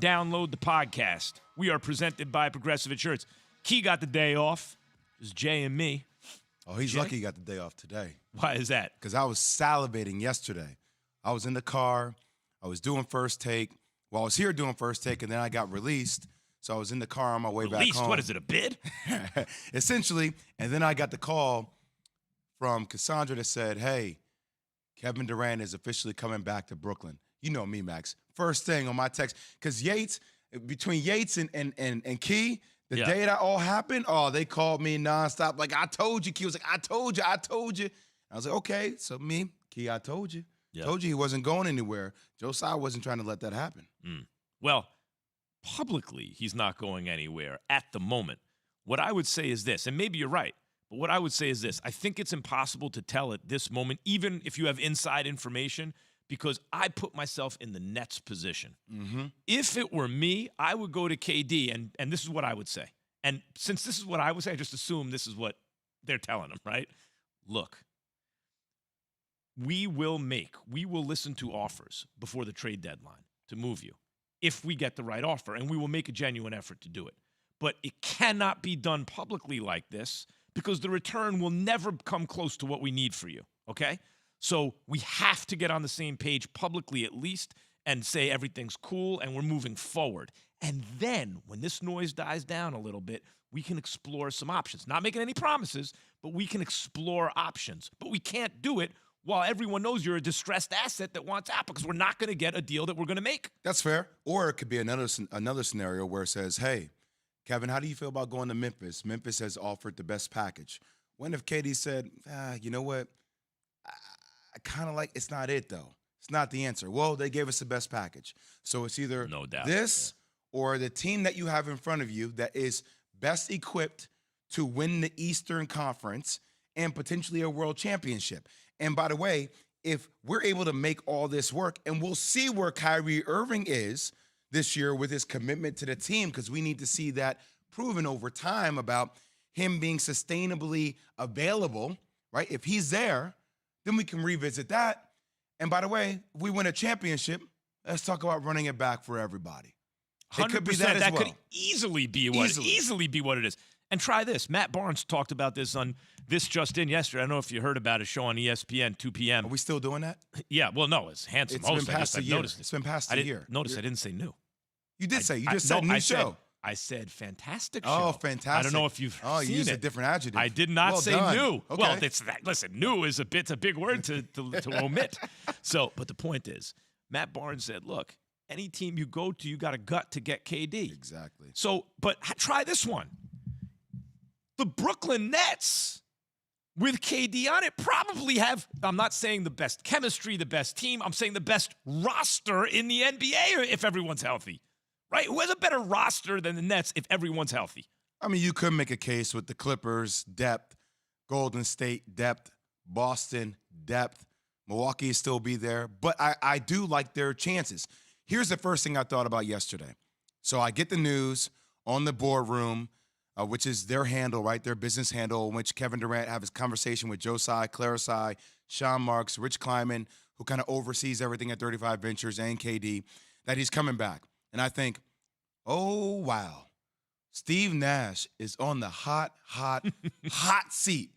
download the podcast. We are presented by Progressive Insurance. Key got the day off. It's Jay and me. Oh, he's Jay? lucky he got the day off today. Why is that? Because I was salivating yesterday. I was in the car. I was doing First Take. Well, I was here doing First Take, and then I got released. So I was in the car on my way back home. What is it, a bid? Essentially. And then I got the call from Cassandra that said, hey, Kevin Durant is officially coming back to Brooklyn. You know me, Max. First thing on my text. Because between Yates and Key, the day that all happened, they called me nonstop. Like, I told you, Key was like, I told you. I was like, okay. So me, Key, I told you. Yep. Told you he wasn't going anywhere. Josiah wasn't trying to let that happen. Well, publicly, he's not going anywhere at the moment. What I would say is this, and maybe you're right, but what I would say is this. I think it's impossible to tell at this moment, even if you have inside information, because I put myself in the Nets position. If it were me, I would go to KD, and this is what I would say. And since this is what I would say, I just assume this is what they're telling him, right? Look, we will listen to offers before the trade deadline to move you if we get the right offer, and we will make a genuine effort to do it. But it cannot be done publicly like this because the return will never come close to what we need for you, okay? So we have to get on the same page publicly at least and say everything's cool and we're moving forward. And then when this noise dies down a little bit, we can explore some options. Not making any promises, but we can explore options. But we can't do it while everyone knows you're a distressed asset that wants out because we're not going to get a deal that we're going to make. That's fair. Or it could be another scenario where it says, hey, Kevin, how do you feel about going to Memphis? Memphis has offered the best package. When if KD said, you know what? I kind of like, it's not it, though. It's not the answer. Well, they gave us the best package. So it's either this or the team that you have in front of you that is best equipped to win the Eastern Conference and potentially a world championship. And by the way, if we're able to make all this work, and we'll see where Kyrie Irving is this year with his commitment to the team, because we need to see that proven over time about him being sustainably available, right? If he's there, then we can revisit that. And by the way, if we win a championship, let's talk about running it back for everybody. It could be that as well. That could easily be what it is. And try this. Matt Barnes talked about this on This Just In yesterday. I don't know if you heard about his show on ESPN, 2 p.m. Are we still doing that? Yeah. Well, no, it's handsome. It's been past a year. It's been past a year. Notice I didn't say new. You did say. You just said new show. I said fantastic show. Oh, fantastic. I don't know if you've seen it. Oh, you used a different adjective. I did not say done. new. Okay. Well, listen, new is a big word to omit. So, but the point is, Matt Barnes said, look, any team you go to, you got a gut to get KD. Exactly. So, but try this one. The Brooklyn Nets with KD on it probably have, I'm not saying the best chemistry, the best team. I'm saying the best roster in the NBA if everyone's healthy, right? Who has a better roster than the Nets if everyone's healthy? I mean, you could make a case with the Clippers, depth, Golden State, depth, Boston, depth. Milwaukee will still be there. But I do like their chances. Here's the first thing I thought about yesterday. So I get the news on the boardroom, which is their handle, right? Their business handle, in which Kevin Durant have his conversation with Josiah, Clarisai, Sean Marks, Rich Kleiman, who kind of oversees everything at 35 Ventures, and KD, that he's coming back. And I think, oh, wow. Steve Nash is on the hot seat.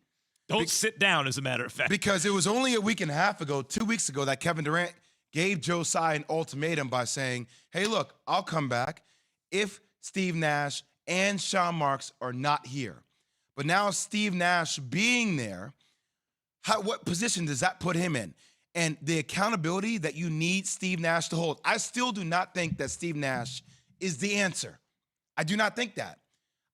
Don't sit down, as a matter of fact. Because it was only a week and a half ago, 2 weeks ago, that Kevin Durant gave Josiah an ultimatum by saying, hey, look, I'll come back if Steve Nash and Sean Marks are not here. But now Steve Nash being there, what position does that put him in? And the accountability that you need Steve Nash to hold. I still do not think that Steve Nash is the answer. I do not think that.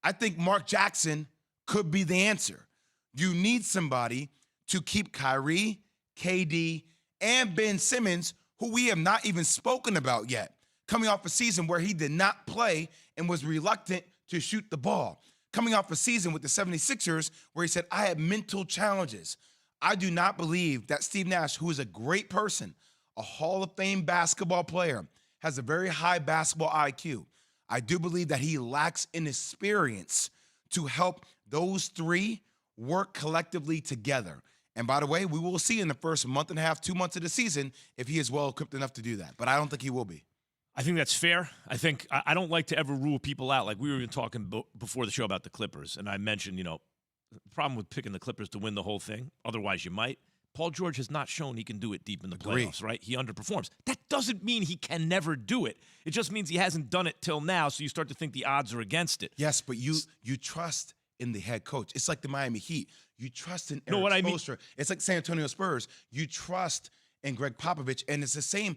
I think Mark Jackson could be the answer. You need somebody to keep Kyrie, KD, and Ben Simmons, who we have not even spoken about yet, coming off a season where he did not play and was reluctant to shoot the ball. Coming off a season with the 76ers where he said, I had mental challenges. I do not believe that Steve Nash, who is a great person, a Hall of Fame basketball player, has a very high basketball IQ. I do believe that he lacks an experience to help those three work collectively together. And by the way, we will see in the first month and a half, 2 months of the season if he is well equipped enough to do that. But I don't think he will be. I think that's fair. I don't like to ever rule people out. Like we were even talking before the show about the Clippers, and I mentioned, the problem with picking the Clippers to win the whole thing, otherwise you might. Paul George has not shown he can do it deep in the playoffs, right? He underperforms. That doesn't mean he can never do it. It just means he hasn't done it till now, so you start to think the odds are against it. Yes, but you trust in the head coach. It's like the Miami Heat. You trust in Eric what I mean- Spoelstra. It's like San Antonio Spurs. You trust in Greg Popovich, and it's the same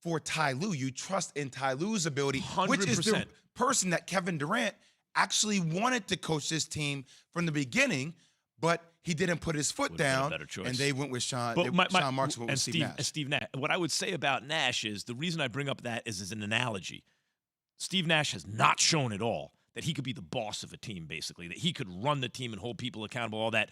for Ty Lue. You trust in Ty Lue's ability, which is the 100%. person that Kevin Durant actually wanted to coach this team from the beginning, but he didn't put his foot Would've been a down, better choice. and they went with Sean. But Sean Marks went with Steve Nash. Steve Nash. What I would say about Nash is the reason I bring up that is as an analogy. Steve Nash has not shown at all that he could be the boss of a team, basically, that he could run the team and hold people accountable, all that.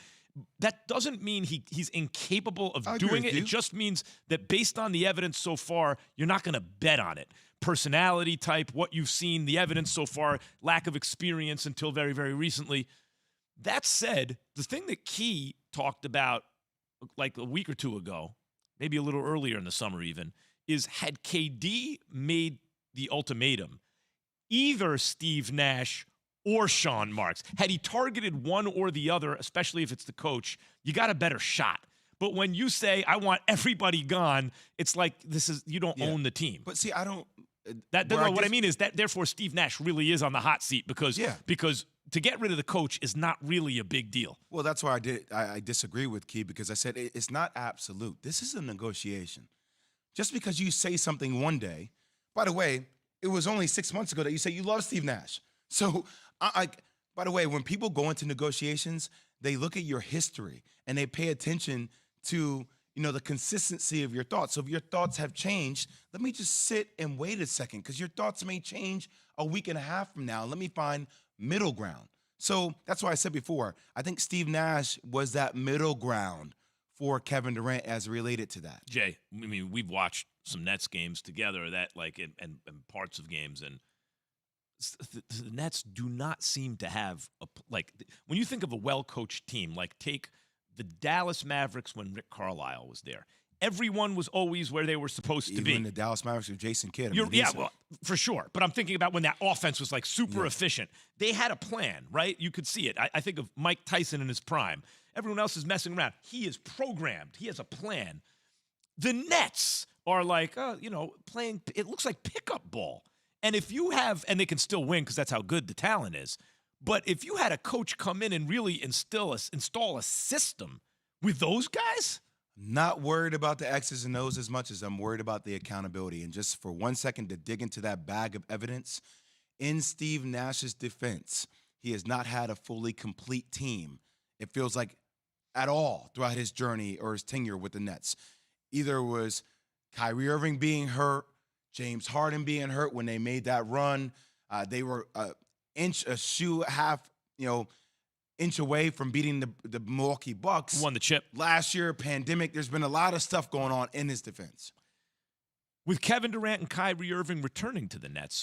That doesn't mean he's incapable of I agree doing with it. you. It just means that based on the evidence so far, you're not going to bet on it. Personality type, what you've seen, the evidence so far, lack of experience until very, very recently. That said, the thing that Key talked about like a week or two ago, maybe a little earlier in the summer even, is had KD made the ultimatum, either Steve Nash or Sean Marks, had he targeted one or the other, especially if it's the coach, you got a better shot. But when you say, I want everybody gone, it's like you don't own the team. But see, I don't. What I mean is that therefore Steve Nash really is on the hot seat because Yeah. to get rid of the coach is not really a big deal. Well, that's why I disagree with Key, because I said it's not absolute. This is a negotiation. Just because you say something one day, by the way, it was only 6 months ago that you said you love Steve Nash. So, by the way, when people go into negotiations, they look at your history and they pay attention to the consistency of your thoughts. So if your thoughts have changed, let me just sit and wait a second, because your thoughts may change a week and a half from now. Let me find middle ground. So that's why I said before, I think Steve Nash was that middle ground for Kevin Durant as related to that. Jay, I mean, we've watched some Nets games together, that and parts of games, and the Nets do not seem to have when you think of a well-coached team, like take the Dallas Mavericks when Rick Carlisle was there. Everyone was always where they were supposed to be. Even the Dallas Mavericks with Jason Kidd. Well, for sure. But I'm thinking about when that offense was like super efficient. They had a plan, right? You could see it. I think of Mike Tyson in his prime. Everyone else is messing around. He is programmed. He has a plan. The Nets are like, playing, it looks like pickup ball. And if you have, and they can still win because that's how good the talent is. But if you had a coach come in and really install a system with those guys, not worried about the X's and O's as much as I'm worried about the accountability. And just for 1 second to dig into that bag of evidence, in Steve Nash's defense, he has not had a fully complete team, it feels like, at all throughout his journey or his tenure with the Nets. Either it was Kyrie Irving being hurt, James Harden being hurt when they made that run. They were a shoe half, inch away from beating the Milwaukee Bucks. won the chip. Last year, pandemic, there's been a lot of stuff going on in his defense. With Kevin Durant and Kyrie Irving returning to the Nets,